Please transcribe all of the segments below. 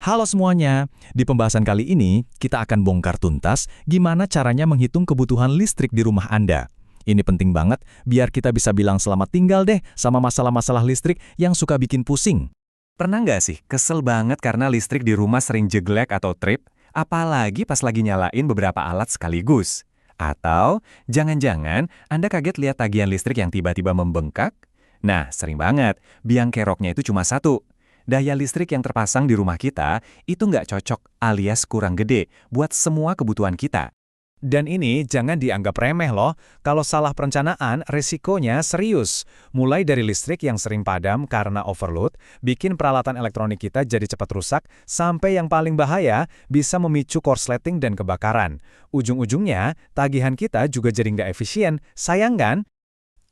Halo semuanya, di pembahasan kali ini kita akan bongkar tuntas gimana caranya menghitung kebutuhan listrik di rumah Anda. Ini penting banget biar kita bisa bilang selamat tinggal deh sama masalah-masalah listrik yang suka bikin pusing. Pernah nggak sih kesel banget karena listrik di rumah sering jeglek atau trip? Apalagi pas lagi nyalain beberapa alat sekaligus. Atau jangan-jangan Anda kaget lihat tagihan listrik yang tiba-tiba membengkak? Nah, sering banget. Biang keroknya itu cuma satu. Daya listrik yang terpasang di rumah kita itu nggak cocok alias kurang gede buat semua kebutuhan kita. Dan ini jangan dianggap remeh loh, kalau salah perencanaan resikonya serius. Mulai dari listrik yang sering padam karena overload, bikin peralatan elektronik kita jadi cepat rusak, sampai yang paling bahaya bisa memicu korsleting dan kebakaran. Ujung-ujungnya, tagihan kita juga jadi nggak efisien, sayang kan?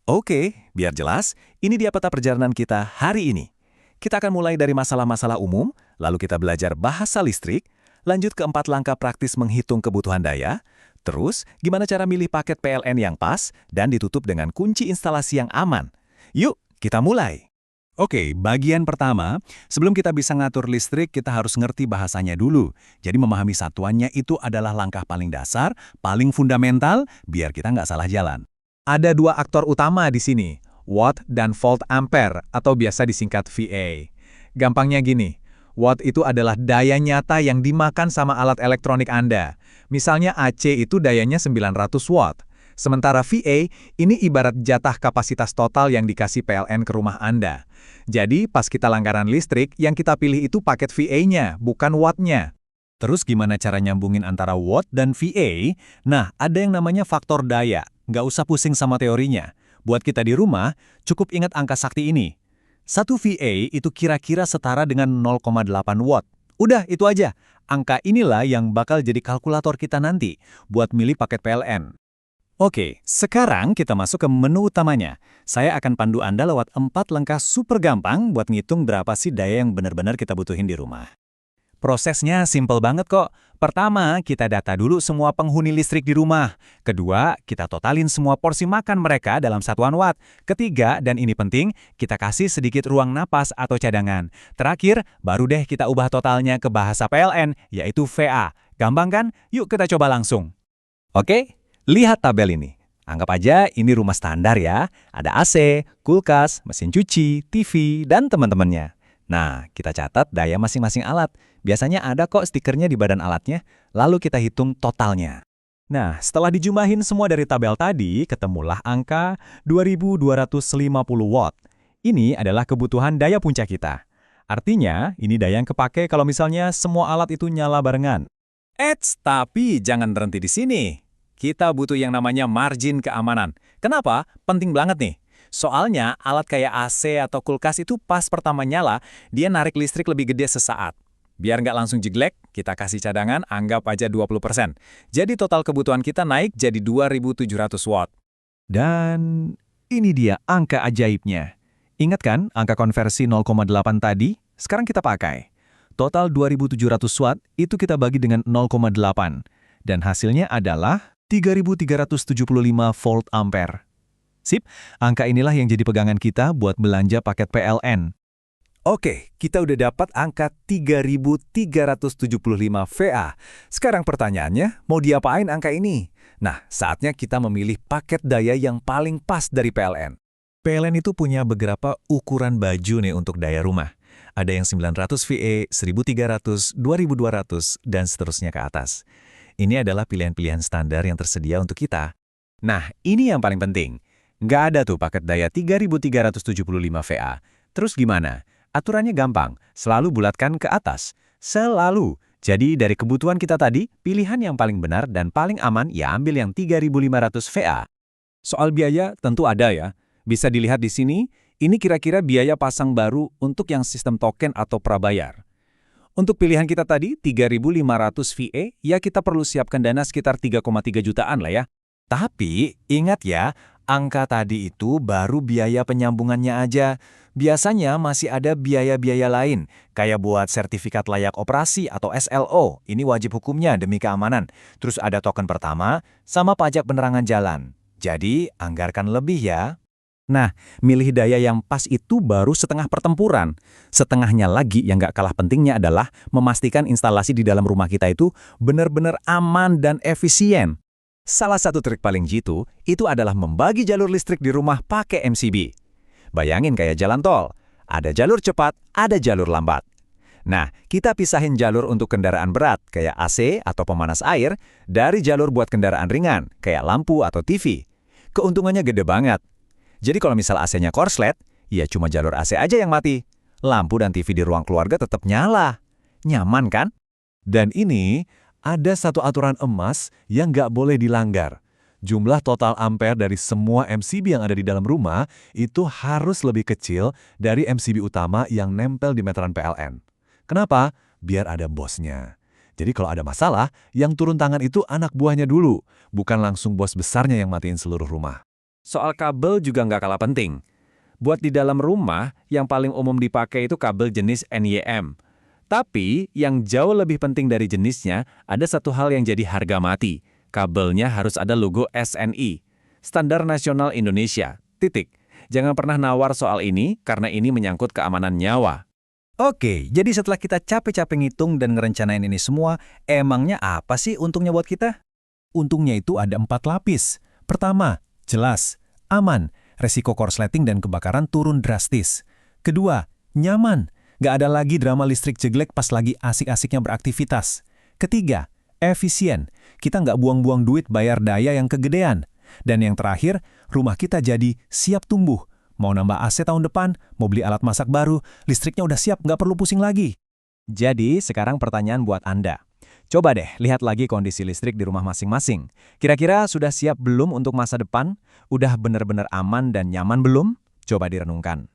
Oke, biar jelas, ini dia peta perjalanan kita hari ini. Kita akan mulai dari masalah-masalah umum, lalu kita belajar bahasa listrik, lanjut ke 4 langkah praktis menghitung kebutuhan daya, terus gimana cara milih paket PLN yang pas, dan ditutup dengan kunci instalasi yang aman. Yuk, kita mulai! Oke, bagian pertama, sebelum kita bisa ngatur listrik, kita harus ngerti bahasanya dulu. Jadi memahami satuannya itu adalah langkah paling dasar, paling fundamental, biar kita nggak salah jalan. Ada dua aktor utama di sini, watt dan volt ampere atau biasa disingkat VA. Gampangnya gini, watt itu adalah daya nyata yang dimakan sama alat elektronik Anda. Misalnya AC itu dayanya 900 watt. Sementara VA ini ibarat jatah kapasitas total yang dikasih PLN ke rumah Anda. Jadi pas kita langgaran listrik, yang kita pilih itu paket VA-nya, bukan watt-nya. Terus gimana cara nyambungin antara watt dan VA? Nah, ada yang namanya faktor daya. Nggak usah pusing sama teorinya. Buat kita di rumah, cukup ingat angka sakti ini. 1 VA itu kira-kira setara dengan 0,8 watt. Udah, itu aja. Angka inilah yang bakal jadi kalkulator kita nanti buat milih paket PLN. Oke, sekarang kita masuk ke menu utamanya. Saya akan pandu Anda lewat 4 langkah super gampang buat ngitung berapa sih daya yang benar-benar kita butuhin di rumah. Prosesnya simple banget kok. Pertama, kita data dulu semua penghuni listrik di rumah. Kedua, kita totalin semua porsi makan mereka dalam satuan watt. Ketiga, dan ini penting, kita kasih sedikit ruang napas atau cadangan. Terakhir, baru deh kita ubah totalnya ke bahasa PLN, yaitu VA. Gampang kan? Yuk kita coba langsung. Oke, lihat tabel ini. Anggap aja ini rumah standar ya. Ada AC, kulkas, mesin cuci, TV, dan teman-temannya. Nah, kita catat daya masing-masing alat. Biasanya ada kok stikernya di badan alatnya, lalu kita hitung totalnya. Nah, setelah dijumlahin semua dari tabel tadi, ketemulah angka 2250 watt. Ini adalah kebutuhan daya puncak kita. Artinya, ini daya yang kepake kalau misalnya semua alat itu nyala barengan. Tapi jangan berhenti di sini. Kita butuh yang namanya margin keamanan. Kenapa? Penting banget nih. Soalnya, alat kayak AC atau kulkas itu pas pertama nyala, dia narik listrik lebih gede sesaat. Biar nggak langsung jeglek, kita kasih cadangan, anggap aja 20%. Jadi total kebutuhan kita naik jadi 2700 watt. Dan ini dia angka ajaibnya. Ingat kan angka konversi 0,8 tadi? Sekarang kita pakai. Total 2700 watt itu kita bagi dengan 0,8. Dan hasilnya adalah 3375 volt ampere. Sip, angka inilah yang jadi pegangan kita buat belanja paket PLN. Oke, kita udah dapat angka 3375 VA. Sekarang pertanyaannya, mau diapain angka ini? Nah, saatnya kita memilih paket daya yang paling pas dari PLN. PLN itu punya beberapa ukuran baju nih untuk daya rumah. Ada yang 900 VA, 1300, 2200, dan seterusnya ke atas. Ini adalah pilihan-pilihan standar yang tersedia untuk kita. Nah, ini yang paling penting. Nggak ada tuh paket daya 3375 VA. Terus gimana? Aturannya gampang, selalu bulatkan ke atas. Selalu. Jadi dari kebutuhan kita tadi, pilihan yang paling benar dan paling aman ya ambil yang 3500 VA. Soal biaya tentu ada ya. Bisa dilihat di sini, ini kira-kira biaya pasang baru untuk yang sistem token atau prabayar. Untuk pilihan kita tadi, 3500 VA, ya kita perlu siapkan dana sekitar 3,3 jutaan lah ya. Tapi, ingat ya, angka tadi itu baru biaya penyambungannya aja. Biasanya masih ada biaya-biaya lain, kayak buat sertifikat layak operasi atau SLO. Ini wajib hukumnya demi keamanan. Terus ada token pertama, sama pajak penerangan jalan. Jadi, anggarkan lebih ya. Nah, milih daya yang pas itu baru setengah pertempuran. Setengahnya lagi yang nggak kalah pentingnya adalah memastikan instalasi di dalam rumah kita itu benar-benar aman dan efisien. Salah satu trik paling jitu itu adalah membagi jalur listrik di rumah pakai MCB. Bayangin kayak jalan tol, ada jalur cepat, ada jalur lambat. Nah, kita pisahin jalur untuk kendaraan berat kayak AC atau pemanas air dari jalur buat kendaraan ringan kayak lampu atau TV. Keuntungannya gede banget. Jadi kalau misal AC-nya korslet, ya cuma jalur AC aja yang mati. Lampu dan TV di ruang keluarga tetap nyala. Nyaman kan? Dan ini, ada satu aturan emas yang nggak boleh dilanggar. Jumlah total ampere dari semua MCB yang ada di dalam rumah itu harus lebih kecil dari MCB utama yang nempel di meteran PLN. Kenapa? Biar ada bosnya. Jadi kalau ada masalah, yang turun tangan itu anak buahnya dulu, bukan langsung bos besarnya yang matiin seluruh rumah. Soal kabel juga nggak kalah penting. Buat di dalam rumah, yang paling umum dipakai itu kabel jenis NYM. Tapi, yang jauh lebih penting dari jenisnya, ada satu hal yang jadi harga mati. Kabelnya harus ada logo SNI, Standar Nasional Indonesia, titik. Jangan pernah nawar soal ini, karena ini menyangkut keamanan nyawa. Oke, jadi setelah kita capek-capek ngitung dan ngerencanain ini semua, emangnya apa sih untungnya buat kita? Untungnya itu ada 4 lapis. Pertama, jelas, aman, resiko korsleting dan kebakaran turun drastis. Kedua, nyaman, nggak ada lagi drama listrik jeglek pas lagi asik-asiknya beraktivitas. Ketiga, efisien, kita nggak buang-buang duit bayar daya yang kegedean. Dan yang terakhir, rumah kita jadi siap tumbuh. Mau nambah AC tahun depan, mau beli alat masak baru, listriknya udah siap, nggak perlu pusing lagi. Jadi, sekarang pertanyaan buat Anda. Coba deh, lihat lagi kondisi listrik di rumah masing-masing. Kira-kira sudah siap belum untuk masa depan? Udah benar-benar aman dan nyaman belum? Coba direnungkan.